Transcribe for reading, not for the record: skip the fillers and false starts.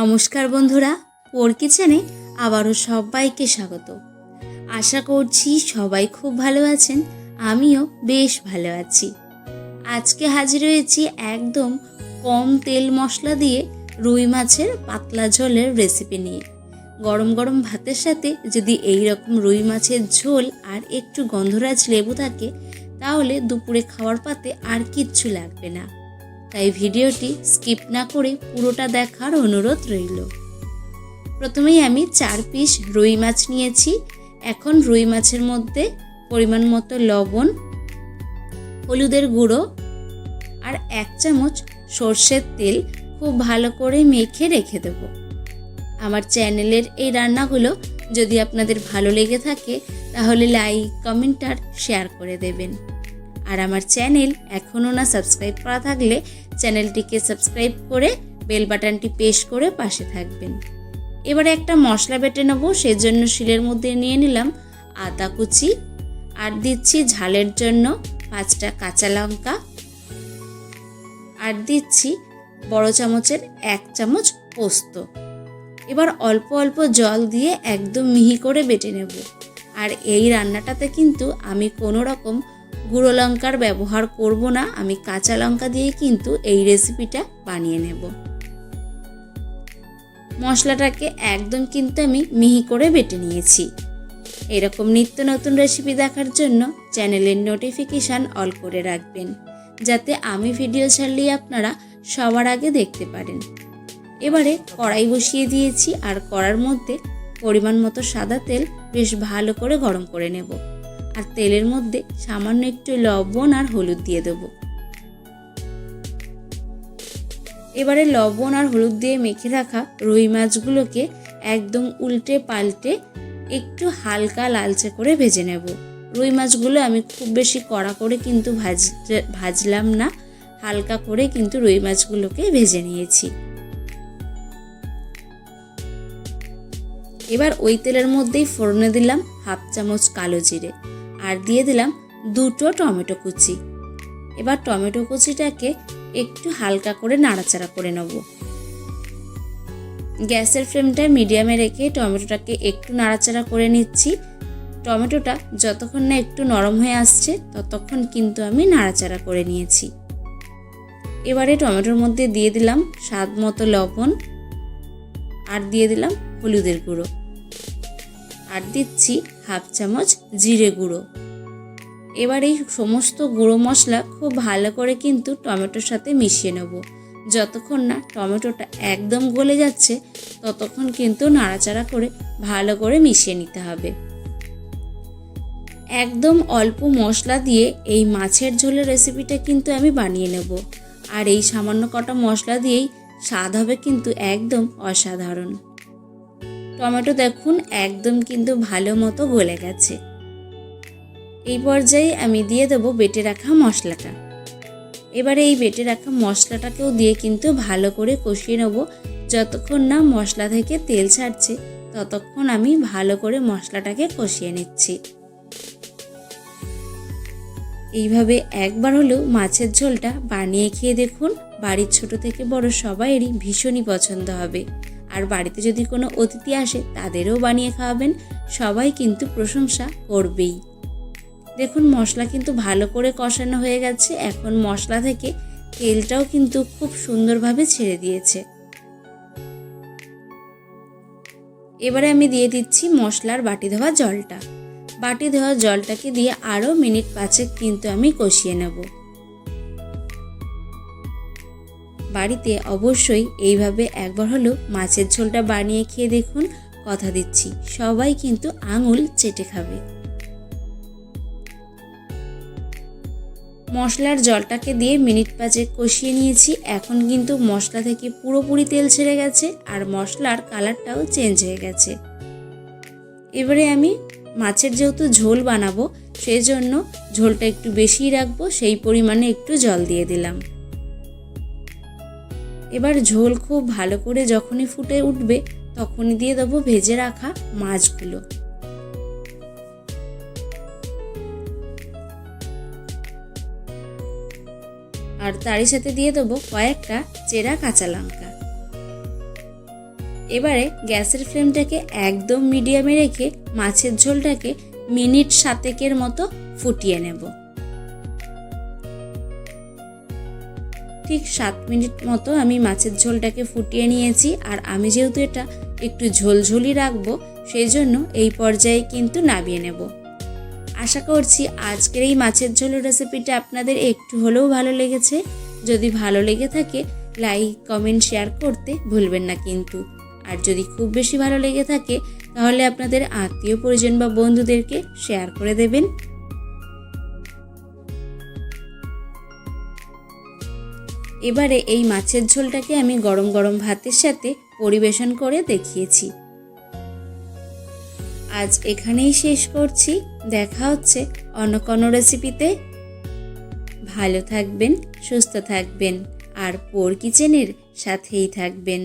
নমস্কার বন্ধুরা, পোর কিচেনে আবারও সবাইকে স্বাগত। আশা করছি সবাই খুব ভালো আছেন, আমিও বেশ ভালো আছি। আজকে হাজির হয়েছি একদম কম তেল মশলা দিয়ে রুই মাছের পাতলা ঝোলের রেসিপি নিয়ে। গরম গরম ভাতের সাথে যদি এই রকম রুই মাছের ঝোল আর একটু গন্ধরাজ লেবু থাকে, তাহলে দুপুরে খাওয়ার পাতে আর কিচ্ছু লাগবে না। তাই ভিডিওটি স্কিপ না করে পুরোটা দেখার অনুরোধ রইল। প্রথমেই আমি 4 পিস রুই মাছ নিয়েছি। এখন রুই মাছের মধ্যে পরিমাণ মতো লবণ, হলুদের গুঁড়ো আর 1 চামচ সর্ষের তেল খুব ভালো করে মেখে রেখে দেব। আমার চ্যানেলের এই রান্নাগুলো যদি আপনাদের ভালো লেগে থাকে, তাহলে লাইক, কমেন্ট আর শেয়ার করে দেবেন। আর আমার চ্যানেল এখনও না সাবস্ক্রাইব করা থাকলে চ্যানেলটিকে সাবস্ক্রাইব করে বেল বাটনটি প্রেস করে পাশে থাকবেন। এবারে একটা মশলা বেটে নেব, সেজন্য শিলের মধ্যে নিয়ে নিলাম আদা কুচি, আর দিচ্ছি ঝালের জন্য 5টা কাঁচা লঙ্কা, আর দিচ্ছি বড় চামচের 1 চামচ পোস্ত। এবার অল্প অল্প জল দিয়ে একদম মিহি করে বেটে নেব। আর এই রান্নাটাতে কিন্তু আমি কোনো রকম গুঁড়ো লঙ্কার ব্যবহার করব না, আমি কাঁচা লঙ্কা দিয়ে কিন্তু এই রেসিপিটা বানিয়ে নেব। মশলাটাকে একদম কিন্তু আমি মিহি করে বেটে নিয়েছি। এরকম নিত্য নতুন রেসিপি দেখার জন্য চ্যানেলের নোটিফিকেশান অল করে রাখবেন, যাতে আমি ভিডিও ছাড়লেই আপনারা সবার আগে দেখতে পারেন। এবারে কড়াই বসিয়ে দিয়েছি, আর কড়ার মধ্যে পরিমাণ মতো সাদা তেল বেশ ভালো করে গরম করে নেব। আর তেলের মধ্যে সামান্য একটু লবণ আর হলুদ দিয়ে দেব। এবারে লবণ আর হলুদ দিয়ে মেখে রাখা রুই মাছগুলোকে একদম উল্টে পাল্টে একটু হালকা লালচে করে ভেজে নেব। রুই মাছগুলো আমি খুব বেশি কড়া করে কিন্তু ভাজলাম না, হালকা করে কিন্তু রুই মাছগুলোকে ভেজে নিয়েছি। এবার ওই তেলের মধ্যেই ফোড়নে দিলাম 1/2 চামচ কালো জিরে, আর দিয়ে দিলাম 2টো টমেটো কুচি। এবার টমেটো কুচিটাকে একটু হালকা করে নাড়াচাড়া করে নেব। গ্যাসের ফ্লেমটা মিডিয়ামে রেখে টমেটোটাকে একটু নাড়াচাড়া করে নিচ্ছি। টমেটোটা যতক্ষণ না একটু নরম হয়ে আসছে, ততক্ষণ কিন্তু আমি নাড়াচাড়া করে নিয়েছি। এবারে টমেটোর মধ্যে দিয়ে দিলাম স্বাদ মতো লবণ, আর দিয়ে দিলাম হলুদের গুঁড়ো, আর দিচ্ছি 1/2 চামচ জিরে গুঁড়ো। এবার এই সমস্ত গুঁড়ো মশলা খুব ভালো করে কিন্তু টমেটোর সাথে মিশিয়ে নেব। যতক্ষণ না টমেটোটা একদম গলে যাচ্ছে, ততক্ষণ কিন্তু নাড়াচাড়া করে ভালো করে মিশিয়ে নিতে হবে। একদম অল্প মশলা দিয়ে এই মাছের ঝোলের রেসিপিটা কিন্তু আমি বানিয়ে নেব। আর এই সামান্য কটা মশলা দিয়েই স্বাদ হবে কিন্তু একদম অসাধারণ। টমেটো দেখুন একদম কিন্তু ভালো মতো গলে গেছে। এই পর্যায়ে আমি দিয়ে দেবো বেটে রাখা মশলাটা। এবারে এই বেটে রাখা মশলাটাকেও দিয়ে কিন্তু ভালো করে কষিয়ে নেব। যতক্ষণ না মশলা থেকে তেল ছাড়ছে, ততক্ষণ আমি ভালো করে মশলাটাকে কষিয়ে নিচ্ছি। এইভাবে একবার হলেও মাছের ঝোলটা বানিয়ে খেয়ে দেখুন, বাড়ির ছোট থেকে বড় সবাইয়েরই ভীষণই পছন্দ হবে। আর বাড়িতে যদি কোনো অতিথি আসে, তাদেরও বানিয়ে খাওয়াবেন, সবাই কিন্তু প্রশংসা করবেই। দেখুন মশলা কিন্তু ভালো করে কষানো হয়ে গেছে। এখন মশলা থেকে তেলটাও কিন্তু খুব সুন্দরভাবে ছেড়ে দিয়েছে। এবারে আমি দিয়ে দিচ্ছি মশলার বাটি ধোয়া জলটা। বাটি ধোয়া জলটাকে দিয়ে আরও মিনিট 5 কিন্তু আমি কষিয়ে নেব। বাড়িতে অবশ্যই এইভাবে একবার হলেও মাছের ঝোলটা বানিয়ে খেয়ে দেখুন, কথা দিচ্ছি সবাই কিন্তু আঙুল চেটে খাবে। মশলার জলটাকে দিয়ে মিনিট 5 কষিয়ে নিয়েছি। এখন কিন্তু মশলা থেকে পুরোপুরি তেল ছেড়ে গেছে, আর মশলার কালারটাও চেঞ্জ হয়ে গেছে। এবারে আমি মাছের যেহেতু ঝোল বানাবো, সেই জন্য ঝোলটা একটু বেশিই রাখবো, সেই পরিমাণে একটু জল দিয়ে দিলাম। এবার ঝোল খুব ভালো করে যখনই ফুটে উঠবে, তখনই দিয়ে দেবো ভেজে রাখা মাছগুলো। আর তারই সাথে দিয়ে দেবো কয়েকটা চেরা কাঁচা লঙ্কা। এবারে গ্যাসের ফ্লেমটাকে একদম মিডিয়ামে রেখে মাছের ঝোলটাকে মিনিট 7 মতো ফুটিয়ে নেব। ঠিক 7 মিনিট মতো আমি মাছের ঝোলটাকে ফুটিয়ে নিয়েছি। আর আমি যেহেতু এটা একটু ঝোলঝোলি রাখবো, সেই জন্য এই পর্যায়ে কিন্তু নামিয়ে নেব। আশা করছি আজকের এই মাছের ঝোলের রেসিপিটা আপনাদের একটু হলেও ভালো লেগেছে। যদি ভালো লেগে থাকে লাইক, কমেন্ট, শেয়ার করতে ভুলবেন না কিন্তু। আর যদি খুব বেশি ভালো লেগে থাকে তাহলে আপনাদের আত্মীয় পরিজন বা বন্ধুদেরকে শেয়ার করে দেবেন। এবারে এই মাছের ঝোলটাকে আমি গরম গরম ভাতের সাথে পরিবেশন করে দেখিয়েছি। আজ এখানেই শেষ করছি। দেখা হচ্ছে অন্য কোনো রেসিপিতে। ভালো থাকবেন, সুস্থ থাকবেন আর পোর কিচেনের সাথেই থাকবেন।